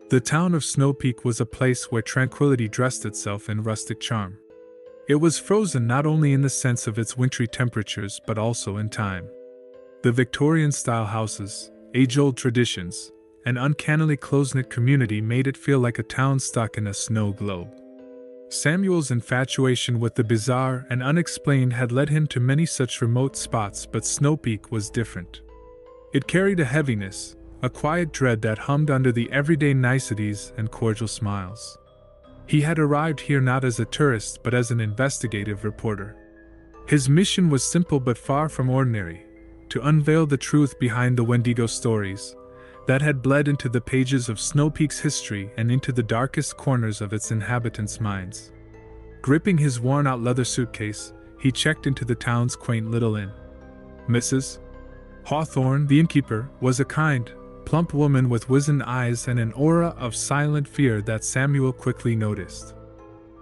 The town of Snow Peak was a place where tranquility dressed itself in rustic charm. It was frozen not only in the sense of its wintry temperatures but also in time. The Victorian-style houses, age-old traditions, and uncannily close-knit community made it feel like a town stuck in a snow globe. Samuel's infatuation with the bizarre and unexplained had led him to many such remote spots, but Snow Peak was different. It carried a heaviness, a quiet dread that hummed under the everyday niceties and cordial smiles. He had arrived here not as a tourist but as an investigative reporter. His mission was simple but far from ordinary: to unveil the truth behind the Wendigo stories that had bled into the pages of Snow Peak's history and into the darkest corners of its inhabitants' minds. Gripping his worn-out leather suitcase, he checked into the town's quaint little inn. Mrs. Hawthorne, the innkeeper, was a kind, plump woman with wizened eyes and an aura of silent fear that Samuel quickly noticed.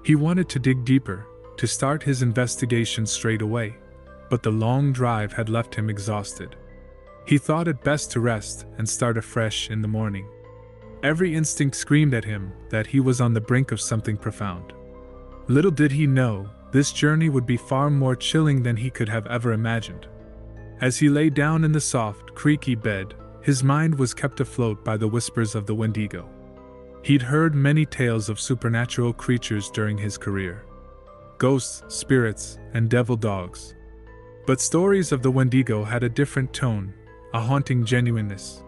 He wanted to dig deeper, to start his investigation straight away, but the long drive had left him exhausted. He thought it best to rest and start afresh in the morning. Every instinct screamed at him that he was on the brink of something profound. Little did he know, this journey would be far more chilling than he could have ever imagined. As he lay down in the soft, creaky bed, his mind was kept afloat by the whispers of the Wendigo. He'd heard many tales of supernatural creatures during his career: ghosts, spirits, and devil dogs. But stories of the Wendigo had a different tone, a haunting genuineness.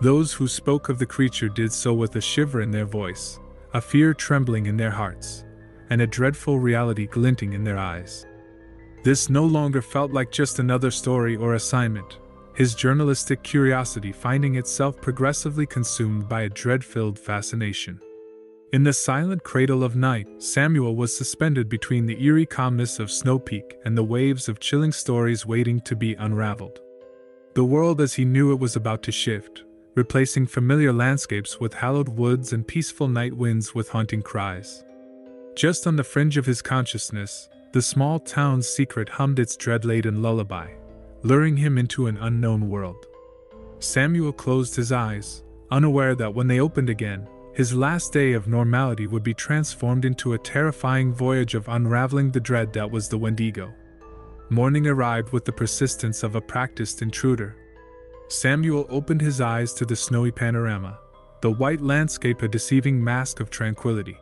Those who spoke of the creature did so with a shiver in their voice, a fear trembling in their hearts, and a dreadful reality glinting in their eyes. This no longer felt like just another story or assignment, his journalistic curiosity finding itself progressively consumed by a dread-filled fascination. In the silent cradle of night, Samuel was suspended between the eerie calmness of Snow Peak and the waves of chilling stories waiting to be unraveled. The world as he knew it was about to shift, replacing familiar landscapes with hallowed woods and peaceful night winds with haunting cries. Just on the fringe of his consciousness, the small town's secret hummed its dread-laden lullaby, luring him into an unknown world. Samuel closed his eyes, unaware that when they opened again, his last day of normality would be transformed into a terrifying voyage of unraveling the dread that was the Wendigo. Morning arrived with the persistence of a practiced intruder. Samuel opened his eyes to the snowy panorama, the white landscape a deceiving mask of tranquility.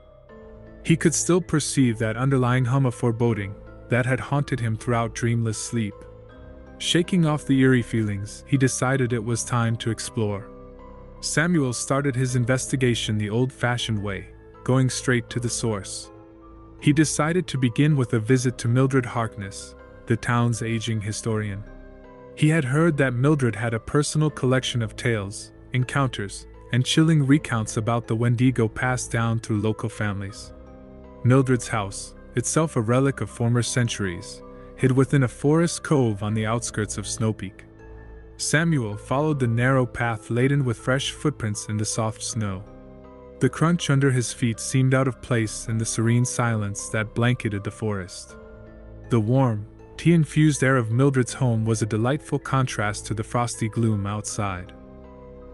He could still perceive that underlying hum of foreboding that had haunted him throughout dreamless sleep. Shaking off the eerie feelings, he decided it was time to explore. Samuel started his investigation the old-fashioned way, going straight to the source. He decided to begin with a visit to Mildred Harkness, the town's aging historian. He had heard that Mildred had a personal collection of tales, encounters, and chilling recounts about the Wendigo passed down through local families. Mildred's house, itself a relic of former centuries, hid within a forest cove on the outskirts of Snow Peak. Samuel followed the narrow path laden with fresh footprints in the soft snow. The crunch under his feet seemed out of place in the serene silence that blanketed the forest. The warm, tea-infused air of Mildred's home was a delightful contrast to the frosty gloom outside.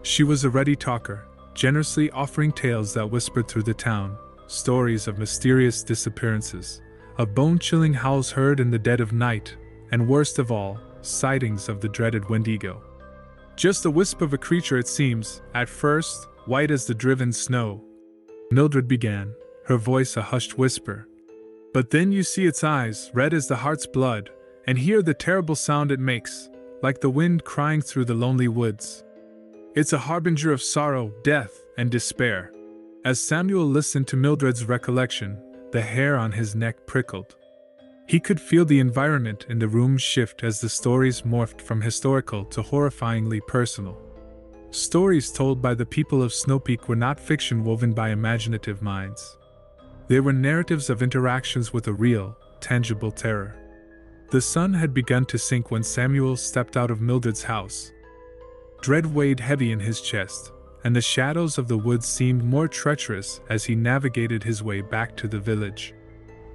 She was a ready talker, generously offering tales that whispered through the town, stories of mysterious disappearances, of bone-chilling howls heard in the dead of night, and worst of all, sightings of the dreaded Wendigo. Just a wisp of a creature it seems, at first, white as the driven snow. Mildred began, her voice a hushed whisper. But then you see its eyes, red as the heart's blood, and hear the terrible sound it makes, like the wind crying through the lonely woods. It's a harbinger of sorrow, death, and despair. As Samuel listened to Mildred's recollection, the hair on his neck prickled. He could feel the environment in the room shift as the stories morphed from historical to horrifyingly personal. Stories told by the people of Snow Peak were not fiction woven by imaginative minds. They were narratives of interactions with a real, tangible terror. The sun had begun to sink when Samuel stepped out of Mildred's house. Dread weighed heavy in his chest, and the shadows of the woods seemed more treacherous as he navigated his way back to the village.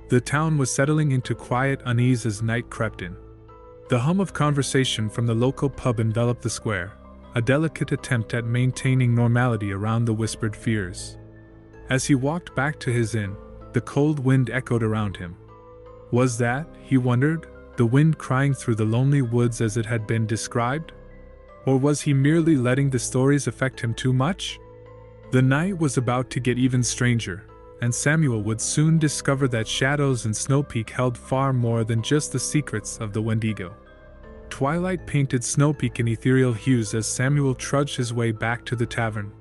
The town was settling into quiet unease as night crept in. The hum of conversation from the local pub enveloped the square, a delicate attempt at maintaining normality around the whispered fears. As he walked back to his inn, the cold wind echoed around him. Was that, he wondered, the wind crying through the lonely woods as it had been described? Or was he merely letting the stories affect him too much? The night was about to get even stranger, and Samuel would soon discover that Shadows and Snow Peak held far more than just the secrets of the Wendigo. Twilight painted Snow Peak in ethereal hues as Samuel trudged his way back to the tavern.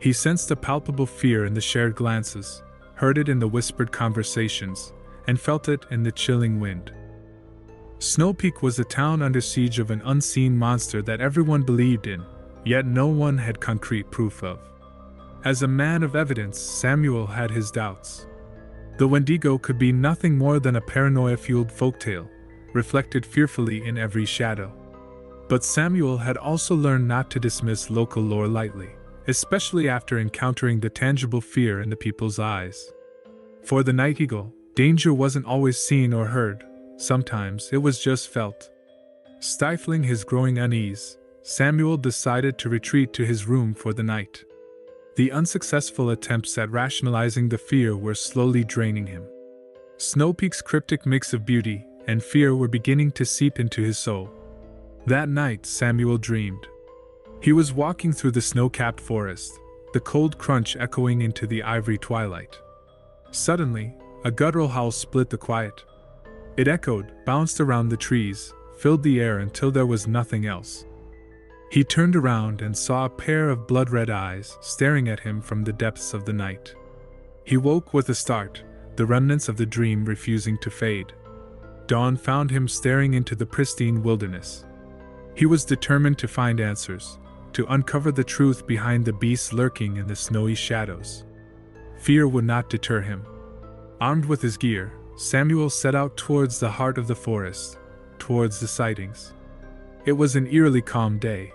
He sensed a palpable fear in the shared glances, heard it in the whispered conversations, and felt it in the chilling wind. Snow Peak was a town under siege of an unseen monster that everyone believed in, yet no one had concrete proof of. As a man of evidence, Samuel had his doubts. The Wendigo could be nothing more than a paranoia-fueled folktale, reflected fearfully in every shadow. But Samuel had also learned not to dismiss local lore lightly, especially after encountering the tangible fear in the people's eyes. For the Night Eagle, danger wasn't always seen or heard, sometimes it was just felt. Stifling his growing unease, Samuel decided to retreat to his room for the night. The unsuccessful attempts at rationalizing the fear were slowly draining him. Snow Peak's cryptic mix of beauty and fear were beginning to seep into his soul. That night, Samuel dreamed. He was walking through the snow-capped forest, the cold crunch echoing into the ivory twilight. Suddenly, a guttural howl split the quiet. It echoed, bounced around the trees, filled the air until there was nothing else. He turned around and saw a pair of blood-red eyes staring at him from the depths of the night. He woke with a start, the remnants of the dream refusing to fade. Dawn found him staring into the pristine wilderness. He was determined to find answers, to uncover the truth behind the beasts lurking in the snowy shadows. Fear would not deter him. Armed with his gear, Samuel set out towards the heart of the forest, towards the sightings. It was an eerily calm day.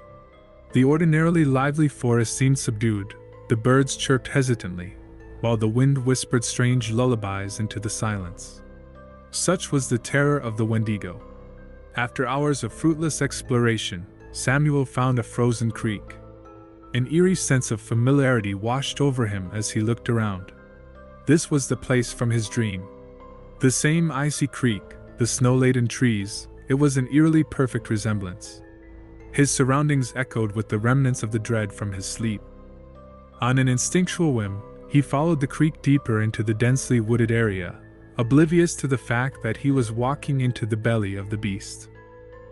The ordinarily lively forest seemed subdued, the birds chirped hesitantly, while the wind whispered strange lullabies into the silence. Such was the terror of the Wendigo. After hours of fruitless exploration, Samuel found a frozen creek. An eerie sense of familiarity washed over him as he looked around. This was the place from his dream. The same icy creek, the snow-laden trees, it was an eerily perfect resemblance. His surroundings echoed with the remnants of the dread from his sleep. On an instinctual whim, he followed the creek deeper into the densely wooded area, oblivious to the fact that he was walking into the belly of the beast.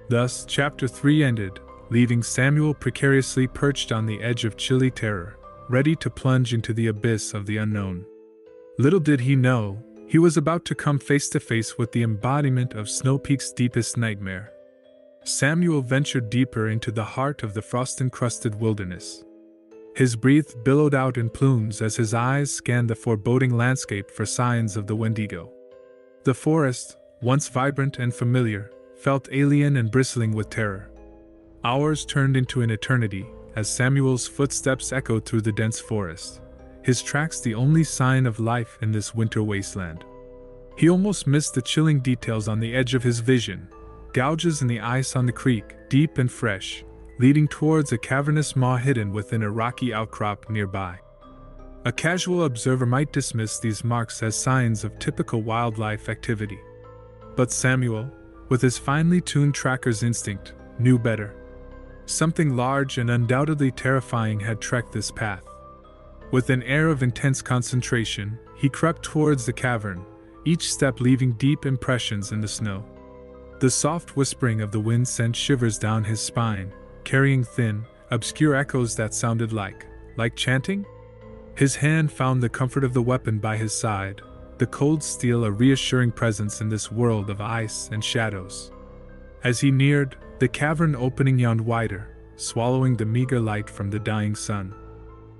Thus, Chapter 3 ended, leaving Samuel precariously perched on the edge of chilly terror, ready to plunge into the abyss of the unknown. Little did he know, he was about to come face to face with the embodiment of Snow Peak's deepest nightmare. Samuel ventured deeper into the heart of the frost-encrusted wilderness. His breath billowed out in plumes as his eyes scanned the foreboding landscape for signs of the Wendigo. The forest, once vibrant and familiar, felt alien and bristling with terror. Hours turned into an eternity as Samuel's footsteps echoed through the dense forest, his tracks the only sign of life in this winter wasteland. He almost missed the chilling details on the edge of his vision. Gouges in the ice on the creek, deep and fresh, leading towards a cavernous maw hidden within a rocky outcrop nearby. A casual observer might dismiss these marks as signs of typical wildlife activity. But Samuel, with his finely tuned tracker's instinct, knew better. Something large and undoubtedly terrifying had trekked this path. With an air of intense concentration, he crept towards the cavern, each step leaving deep impressions in the snow. The soft whispering of the wind sent shivers down his spine, carrying thin, obscure echoes that sounded like chanting. His hand found the comfort of the weapon by his side, the cold steel a reassuring presence in this world of ice and shadows. As he neared, the cavern opening yawned wider, swallowing the meager light from the dying sun.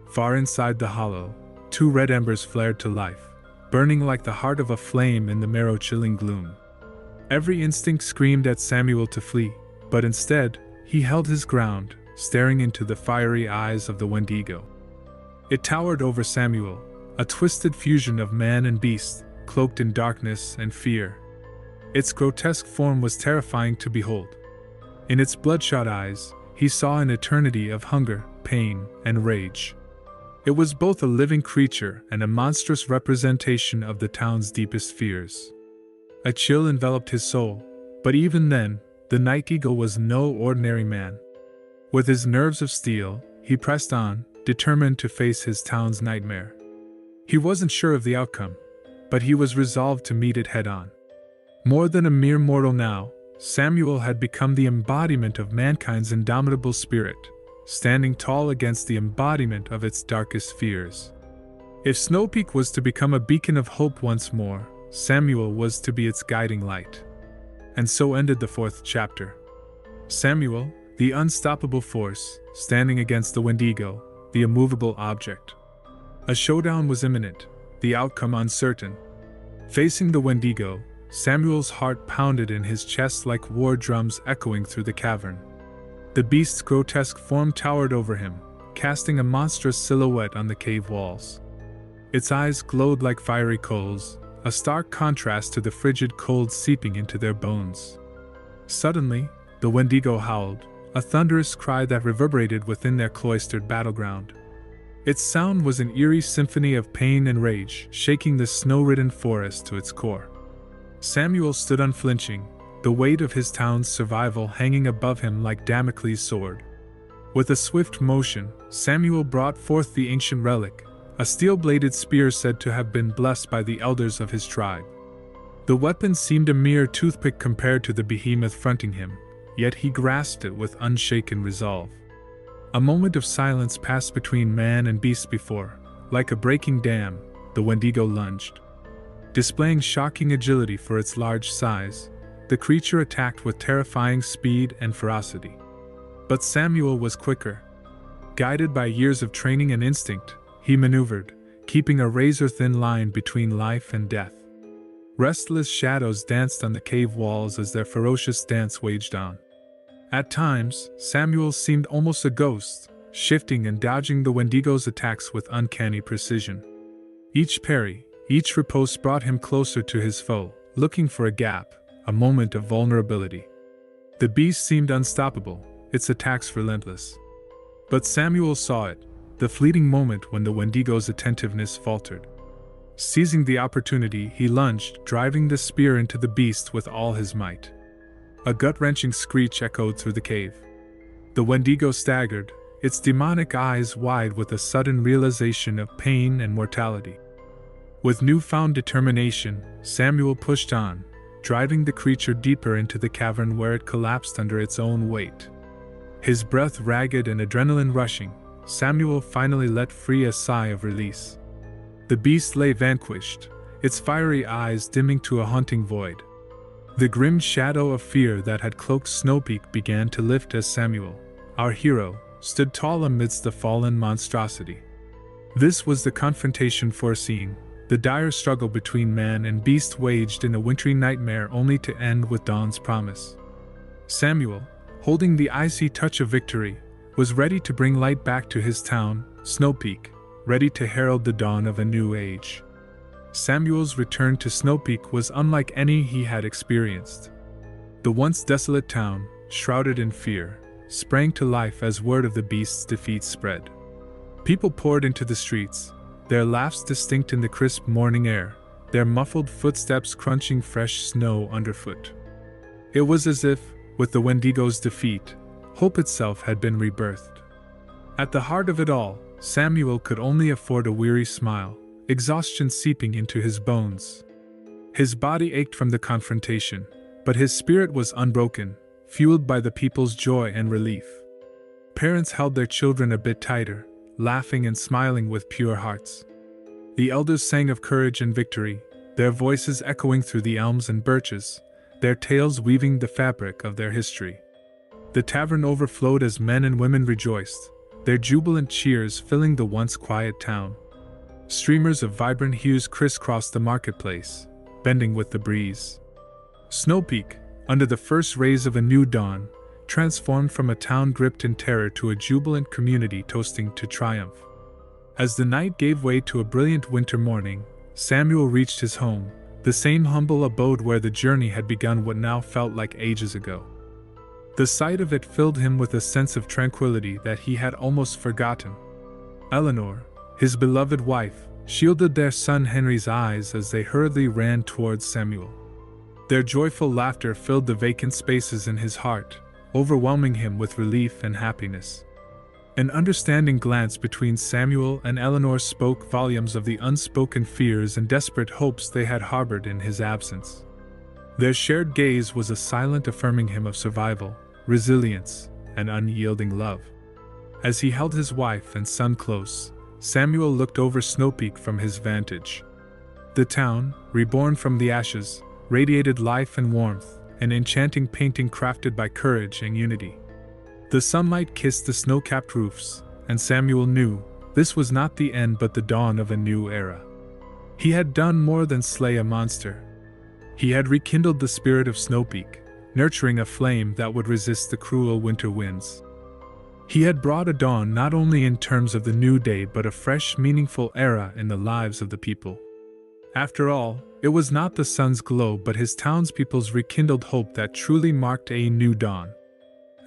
Far inside the hollow, two red embers flared to life, burning like the heart of a flame in the marrow-chilling gloom. Every instinct screamed at Samuel to flee, but instead, he held his ground, staring into the fiery eyes of the Wendigo. It towered over Samuel, a twisted fusion of man and beast, cloaked in darkness and fear. Its grotesque form was terrifying to behold. In its bloodshot eyes, he saw an eternity of hunger, pain, and rage. It was both a living creature and a monstrous representation of the town's deepest fears. A chill enveloped his soul, but even then, the night eagle was no ordinary man. With his nerves of steel, he pressed on, determined to face his town's nightmare. He wasn't sure of the outcome, but he was resolved to meet it head-on. More than a mere mortal now, Samuel had become the embodiment of mankind's indomitable spirit, standing tall against the embodiment of its darkest fears. If Snow Peak was to become a beacon of hope once more, Samuel was to be its guiding light. And so ended the 4th chapter. Samuel, the unstoppable force, standing against the Wendigo, the immovable object. A showdown was imminent, the outcome uncertain. Facing the Wendigo, Samuel's heart pounded in his chest like war drums echoing through the cavern. The beast's grotesque form towered over him, casting a monstrous silhouette on the cave walls. Its eyes glowed like fiery coals, a stark contrast to the frigid cold seeping into their bones. Suddenly, the Wendigo howled, a thunderous cry that reverberated within their cloistered battleground. Its sound was an eerie symphony of pain and rage, shaking the snow-ridden forest to its core. Samuel stood unflinching, the weight of his town's survival hanging above him like Damocles' sword. With a swift motion, Samuel brought forth the ancient relic, a steel-bladed spear said to have been blessed by the elders of his tribe. The weapon seemed a mere toothpick compared to the behemoth fronting him, yet he grasped it with unshaken resolve. A moment of silence passed between man and beast before, like a breaking dam, the Wendigo lunged. Displaying shocking agility for its large size, the creature attacked with terrifying speed and ferocity. But Samuel was quicker. Guided by years of training and instinct, he maneuvered, keeping a razor-thin line between life and death. Restless shadows danced on the cave walls as their ferocious dance waged on. At times, Samuel seemed almost a ghost, shifting and dodging the Wendigo's attacks with uncanny precision. Each parry, each riposte brought him closer to his foe, looking for a gap, a moment of vulnerability. The beast seemed unstoppable, its attacks relentless. But Samuel saw it, the fleeting moment when the Wendigo's attentiveness faltered. Seizing the opportunity, he lunged, driving the spear into the beast with all his might. A gut-wrenching screech echoed through the cave. The Wendigo staggered, its demonic eyes wide with a sudden realization of pain and mortality. With newfound determination, Samuel pushed on, driving the creature deeper into the cavern where it collapsed under its own weight. His breath ragged and adrenaline rushing, Samuel finally let free a sigh of release. The beast lay vanquished, its fiery eyes dimming to a haunting void. The grim shadow of fear that had cloaked Snow Peak began to lift as Samuel, our hero, stood tall amidst the fallen monstrosity. This was the confrontation foreseen, the dire struggle between man and beast waged in a wintry nightmare only to end with dawn's promise. Samuel, holding the icy touch of victory, was ready to bring light back to his town, Snow Peak, ready to herald the dawn of a new age. Samuel's return to Snow Peak was unlike any he had experienced. The once desolate town, shrouded in fear, sprang to life as word of the beast's defeat spread. People poured into the streets, their laughs distinct in the crisp morning air, their muffled footsteps crunching fresh snow underfoot. It was as if, with the Wendigo's defeat, hope itself had been rebirthed. At the heart of it all, Samuel could only afford a weary smile, exhaustion seeping into his bones. His body ached from the confrontation, but his spirit was unbroken, fueled by the people's joy and relief. Parents held their children a bit tighter, laughing and smiling with pure hearts. The elders sang of courage and victory, their voices echoing through the elms and birches, their tales weaving the fabric of their history. The tavern overflowed as men and women rejoiced, their jubilant cheers filling the once quiet town. Streamers of vibrant hues crisscrossed the marketplace, bending with the breeze. Snow Peak, under the first rays of a new dawn, transformed from a town gripped in terror to a jubilant community toasting to triumph. As the night gave way to a brilliant winter morning, Samuel reached his home, the same humble abode where the journey had begun what now felt like ages ago. The sight of it filled him with a sense of tranquility that he had almost forgotten. Eleanor, his beloved wife, shielded their son Henry's eyes as they hurriedly ran towards Samuel. Their joyful laughter filled the vacant spaces in his heart, overwhelming him with relief and happiness. An understanding glance between Samuel and Eleanor spoke volumes of the unspoken fears and desperate hopes they had harbored in his absence. Their shared gaze was a silent affirming him of survival, resilience, and unyielding love. As he held his wife and son close, Samuel looked over Snow Peak from his vantage. The town, reborn from the ashes, radiated life and warmth, an enchanting painting crafted by courage and unity. The sunlight kissed the snow-capped roofs, and Samuel knew this was not the end but the dawn of a new era. He had done more than slay a monster. He had rekindled the spirit of Snow Peak, nurturing a flame that would resist the cruel winter winds. He had brought a dawn not only in terms of the new day but a fresh, meaningful era in the lives of the people. After all, it was not the sun's glow but his townspeople's rekindled hope that truly marked a new dawn.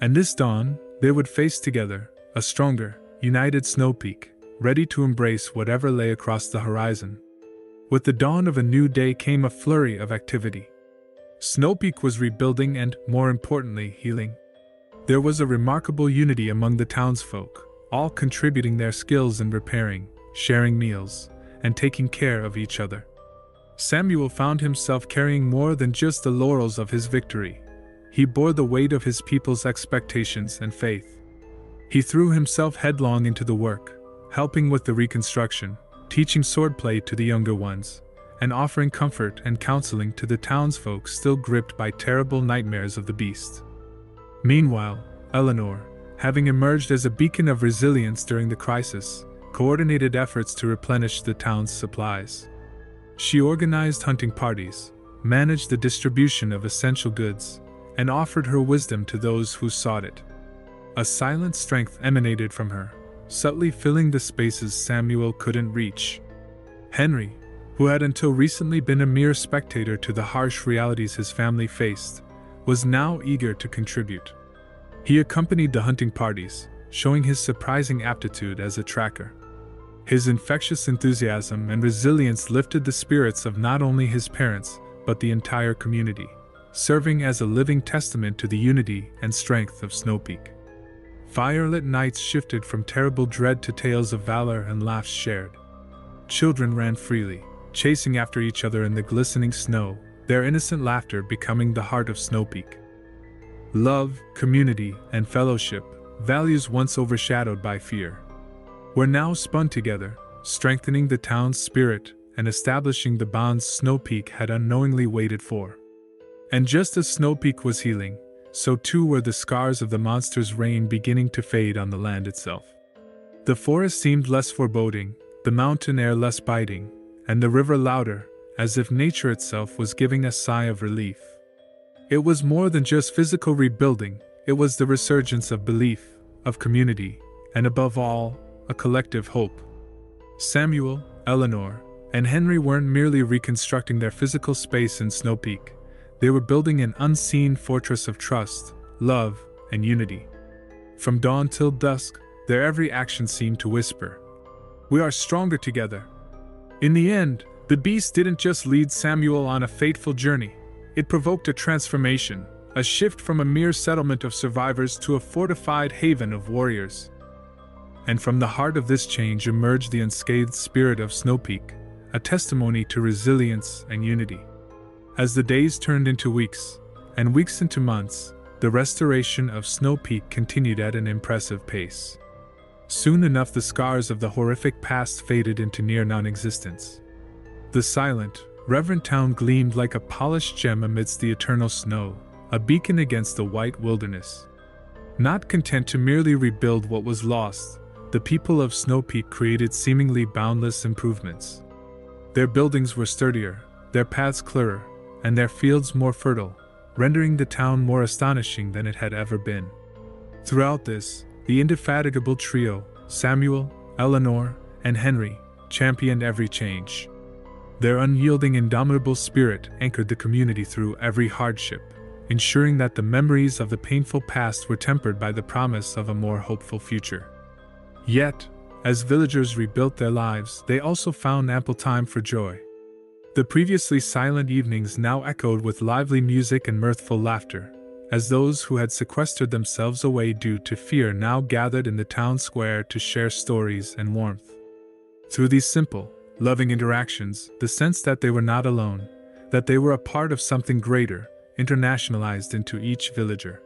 And this dawn, they would face together, a stronger, united Snow Peak, ready to embrace whatever lay across the horizon. With the dawn of a new day came a flurry of activity. Snow Peak was rebuilding and, more importantly, healing. There was a remarkable unity among the townsfolk, all contributing their skills in repairing, sharing meals, and taking care of each other. Samuel found himself carrying more than just the laurels of his victory. He bore the weight of his people's expectations and faith. He threw himself headlong into the work, helping with the reconstruction, teaching swordplay to the younger ones, and offering comfort and counseling to the townsfolk still gripped by terrible nightmares of the beast. Meanwhile, Eleanor, having emerged as a beacon of resilience during the crisis, coordinated efforts to replenish the town's supplies. She organized hunting parties, managed the distribution of essential goods, and offered her wisdom to those who sought it. A silent strength emanated from her, subtly filling the spaces Samuel couldn't reach. Henry, who had until recently been a mere spectator to the harsh realities his family faced, was now eager to contribute. He accompanied the hunting parties, showing his surprising aptitude as a tracker. His infectious enthusiasm and resilience lifted the spirits of not only his parents, but the entire community, serving as a living testament to the unity and strength of Snow Peak. Firelit nights shifted from terrible dread to tales of valor and laughs shared. Children ran freely, chasing after each other in the glistening snow, their innocent laughter becoming the heart of Snow Peak. Love, community, and fellowship, values once overshadowed by fear, were now spun together, strengthening the town's spirit and establishing the bonds Snow Peak had unknowingly waited for. And just as Snow Peak was healing, so too were the scars of the monster's reign beginning to fade on the land itself. The forest seemed less foreboding, the mountain air less biting, and the river louder, as if nature itself was giving a sigh of relief. It was more than just physical rebuilding, it was the resurgence of belief, of community, and above all, a collective hope. Samuel, Eleanor, and Henry weren't merely reconstructing their physical space in Snow Peak. They were building an unseen fortress of trust, love, and unity. From dawn till dusk, their every action seemed to whisper, "We are stronger together." In the end, the beast didn't just lead Samuel on a fateful journey. It provoked a transformation, a shift from a mere settlement of survivors to a fortified haven of warriors. And from the heart of this change emerged the unscathed spirit of Snow Peak, a testimony to resilience and unity. As the days turned into weeks, and weeks into months, the restoration of Snow Peak continued at an impressive pace. Soon enough the scars of the horrific past faded into near non-existence. The silent, reverent town gleamed like a polished gem amidst the eternal snow, a beacon against the white wilderness. Not content to merely rebuild what was lost, the people of Snow Peak created seemingly boundless improvements. Their buildings were sturdier, their paths clearer, and their fields more fertile, rendering the town more astonishing than it had ever been. Throughout this, the indefatigable trio, Samuel, Eleanor, and Henry, championed every change. Their unyielding, indomitable spirit anchored the community through every hardship, ensuring that the memories of the painful past were tempered by the promise of a more hopeful future. Yet, as villagers rebuilt their lives, they also found ample time for joy. The previously silent evenings now echoed with lively music and mirthful laughter, as those who had sequestered themselves away due to fear now gathered in the town square to share stories and warmth. Through these simple, loving interactions, the sense that they were not alone, that they were a part of something greater, internationalized into each villager.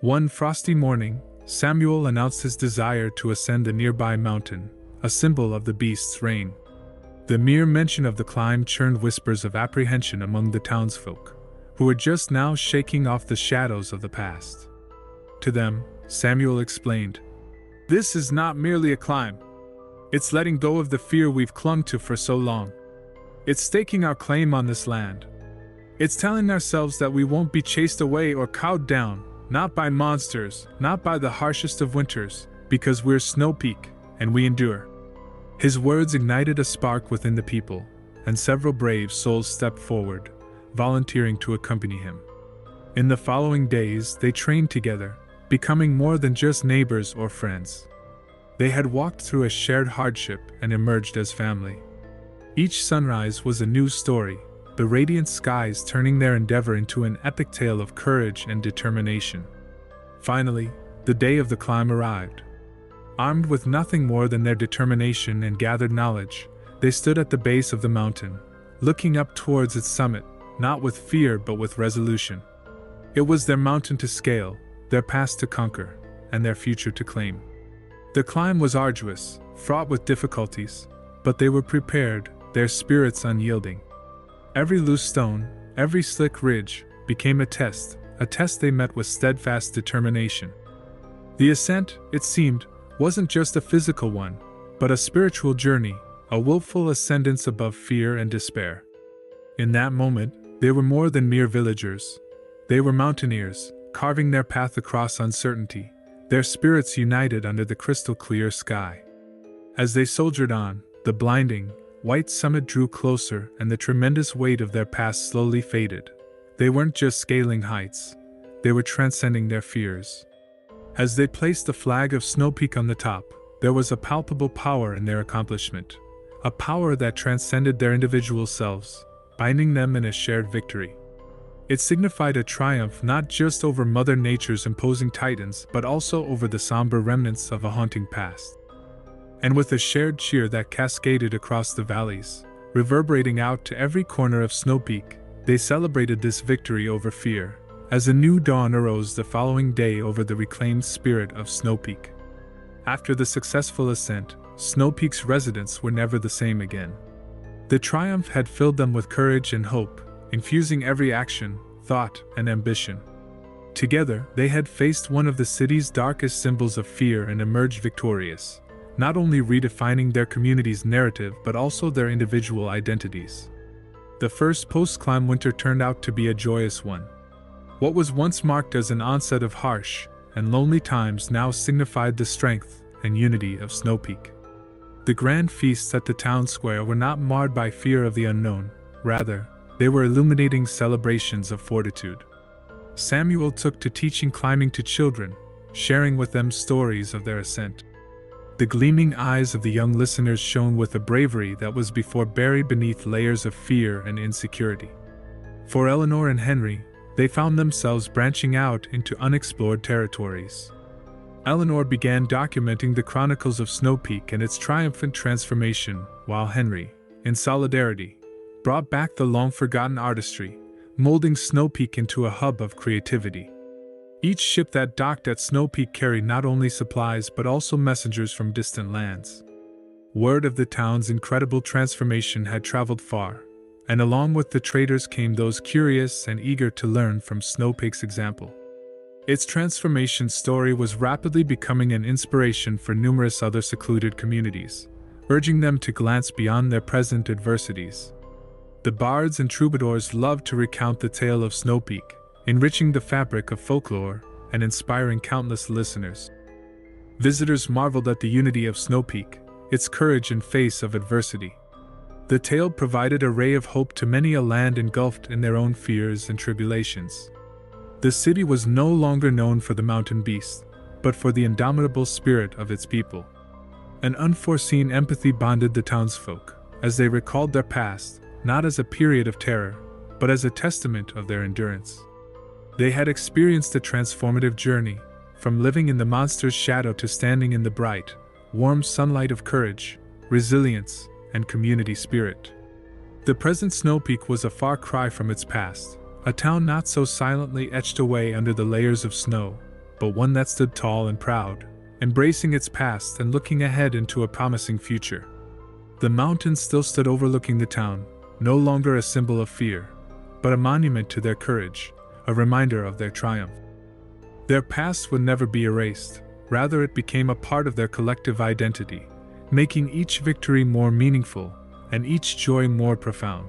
One frosty morning, Samuel announced his desire to ascend a nearby mountain, a symbol of the beast's reign. The mere mention of the climb churned whispers of apprehension among the townsfolk, who were just now shaking off the shadows of the past. To them, Samuel explained, "This is not merely a climb. It's letting go of the fear we've clung to for so long. It's staking our claim on this land. It's telling ourselves that we won't be chased away or cowed down, not by monsters, not by the harshest of winters, because we're Snow Peak, and we endure." His words ignited a spark within the people, and several brave souls stepped forward, volunteering to accompany him. In the following days, they trained together, becoming more than just neighbors or friends. They had walked through a shared hardship and emerged as family. Each sunrise was a new story, the radiant skies turning their endeavor into an epic tale of courage and determination. Finally, the day of the climb arrived. Armed with nothing more than their determination and gathered knowledge, they stood at the base of the mountain, looking up towards its summit, not with fear but with resolution. It was their mountain to scale, their past to conquer, and their future to claim. The climb was arduous, fraught with difficulties, but they were prepared, their spirits unyielding. Every loose stone, every slick ridge, became a test they met with steadfast determination. The ascent, it seemed, wasn't just a physical one, but a spiritual journey, a willful ascendance above fear and despair. In that moment, they were more than mere villagers. They were mountaineers, carving their path across uncertainty, their spirits united under the crystal-clear sky. As they soldiered on, the blinding, white summit drew closer and the tremendous weight of their past slowly faded. They weren't just scaling heights, they were transcending their fears. As they placed the flag of Snow Peak on the top, there was a palpable power in their accomplishment, a power that transcended their individual selves, binding them in a shared victory. It signified a triumph not just over Mother Nature's imposing titans but also over the somber remnants of a haunting past. And with a shared cheer that cascaded across the valleys, reverberating out to every corner of Snow Peak, they celebrated this victory over fear, as a new dawn arose the following day over the reclaimed spirit of Snow Peak. After the successful ascent, Snow Peak's residents were never the same again. The triumph had filled them with courage and hope, infusing every action, thought, and ambition. Together, they had faced one of the city's darkest symbols of fear and emerged victorious, not only redefining their community's narrative but also their individual identities. The first post-climb winter turned out to be a joyous one. What was once marked as an onset of harsh and lonely times now signified the strength and unity of Snow Peak. The grand feasts at the town square were not marred by fear of the unknown, rather, they were illuminating celebrations of fortitude. Samuel took to teaching climbing to children, sharing with them stories of their ascent. The gleaming eyes of the young listeners shone with a bravery that was before buried beneath layers of fear and insecurity. For Eleanor and Henry, they found themselves branching out into unexplored territories. Eleanor began documenting the chronicles of Snow Peak and its triumphant transformation, while Henry, in solidarity, brought back the long-forgotten artistry, molding Snow Peak into a hub of creativity. Each ship that docked at Snow Peak carried not only supplies but also messengers from distant lands. Word of the town's incredible transformation had traveled far, and along with the traders came those curious and eager to learn from Snow Peak's example. Its transformation story was rapidly becoming an inspiration for numerous other secluded communities, urging them to glance beyond their present adversities. The bards and troubadours loved to recount the tale of Snow Peak, enriching the fabric of folklore and inspiring countless listeners. Visitors marveled at the unity of Snow Peak, its courage in face of adversity. The tale provided a ray of hope to many a land engulfed in their own fears and tribulations. The city was no longer known for the mountain beast, but for the indomitable spirit of its people. An unforeseen empathy bonded the townsfolk, as they recalled their past, not as a period of terror, but as a testament of their endurance. They had experienced a transformative journey, from living in the monster's shadow to standing in the bright, warm sunlight of courage, resilience, and community spirit. The present Snow Peak was a far cry from its past, a town not so silently etched away under the layers of snow, but one that stood tall and proud, embracing its past and looking ahead into a promising future. The mountains still stood overlooking the town, no longer a symbol of fear, but a monument to their courage, a reminder of their triumph. Their past would never be erased, rather it became a part of their collective identity, making each victory more meaningful and each joy more profound.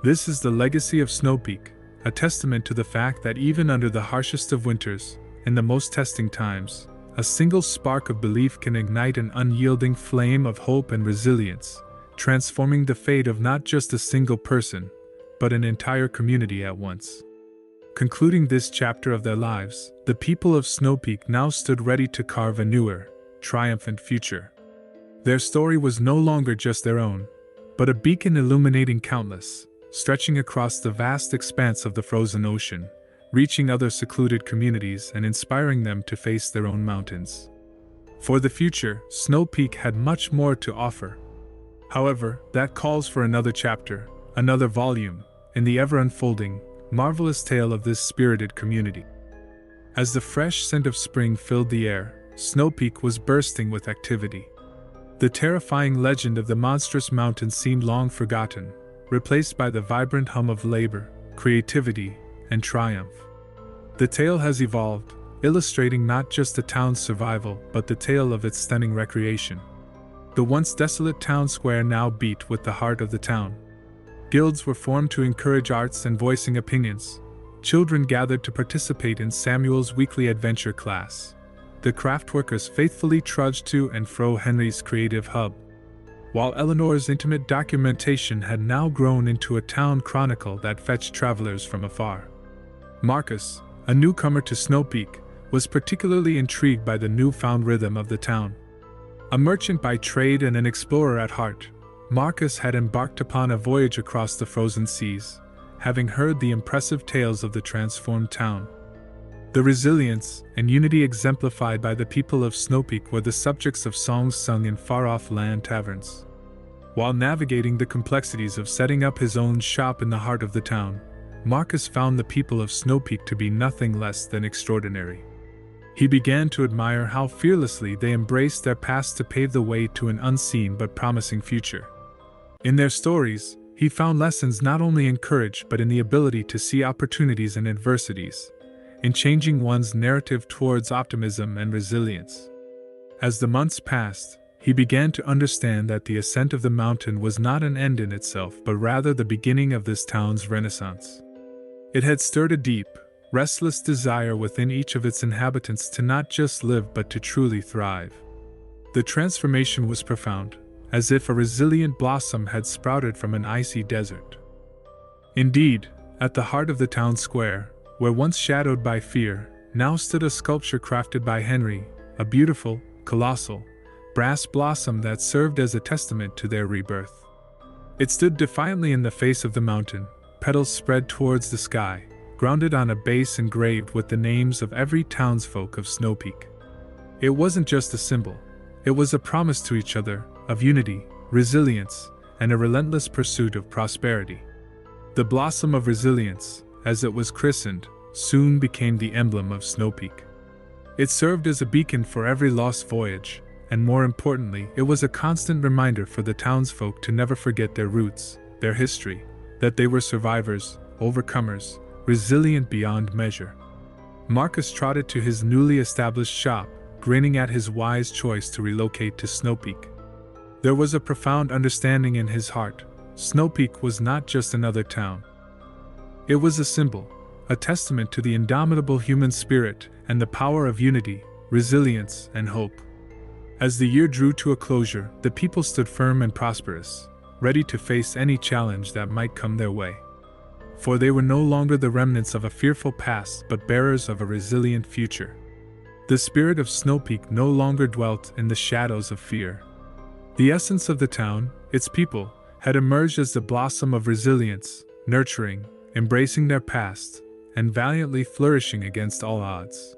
This is the legacy of Snow Peak, a testament to the fact that even under the harshest of winters, in the most testing times, a single spark of belief can ignite an unyielding flame of hope and resilience, transforming the fate of not just a single person, but an entire community at once. Concluding this chapter of their lives, the people of Snow Peak now stood ready to carve a newer, triumphant future. Their story was no longer just their own, but a beacon illuminating countless, stretching across the vast expanse of the frozen ocean, reaching other secluded communities and inspiring them to face their own mountains. For the future, Snow Peak had much more to offer. However, that calls for another chapter, another volume, in the ever-unfolding, marvelous tale of this spirited community. As the fresh scent of spring filled the air, Snow Peak was bursting with activity. The terrifying legend of the monstrous mountain seemed long forgotten, replaced by the vibrant hum of labor, creativity, and triumph. The tale has evolved, illustrating not just the town's survival but the tale of its stunning recreation. The once desolate town square now beat with the heart of the town. Guilds were formed to encourage arts and voicing opinions. Children gathered to participate in Samuel's weekly adventure class. The craftworkers faithfully trudged to and fro Henry's creative hub, while Eleanor's intimate documentation had now grown into a town chronicle that fetched travelers from afar. Marcus, a newcomer to Snow Peak, was particularly intrigued by the newfound rhythm of the town. A merchant by trade and an explorer at heart, Marcus had embarked upon a voyage across the frozen seas, having heard the impressive tales of the transformed town. The resilience and unity exemplified by the people of Snow Peak were the subjects of songs sung in far-off land taverns. While navigating the complexities of setting up his own shop in the heart of the town, Marcus found the people of Snow Peak to be nothing less than extraordinary. He began to admire how fearlessly they embraced their past to pave the way to an unseen but promising future. In their stories, he found lessons not only in courage but in the ability to see opportunities and adversities, in changing one's narrative towards optimism and resilience. As the months passed, he began to understand that the ascent of the mountain was not an end in itself but rather the beginning of this town's renaissance. It had stirred a deep, restless desire within each of its inhabitants to not just live but to truly thrive. The transformation was profound, as if a resilient blossom had sprouted from an icy desert. Indeed, at the heart of the town square, where once shadowed by fear, now stood a sculpture crafted by Henry, a beautiful, colossal, brass blossom that served as a testament to their rebirth. It stood defiantly in the face of the mountain, petals spread towards the sky, grounded on a base engraved with the names of every townsfolk of Snow Peak. It wasn't just a symbol, it was a promise to each other of unity, resilience, and a relentless pursuit of prosperity. The blossom of resilience, as it was christened, soon became the emblem of Snow Peak. It served as a beacon for every lost voyage, and more importantly, it was a constant reminder for the townsfolk to never forget their roots, their history, that they were survivors, overcomers, resilient beyond measure. Marcus trotted to his newly established shop, grinning at his wise choice to relocate to Snow Peak. There was a profound understanding in his heart. Snow Peak was not just another town. It was a symbol, a testament to the indomitable human spirit and the power of unity, resilience, and hope. As the year drew to a closure, the people stood firm and prosperous, ready to face any challenge that might come their way. for they were no longer the remnants of a fearful past but bearers of a resilient future. The spirit of Snow Peak no longer dwelt in the shadows of fear. The essence of the town, its people, had emerged as the blossom of resilience, nurturing, embracing their past, and valiantly flourishing against all odds.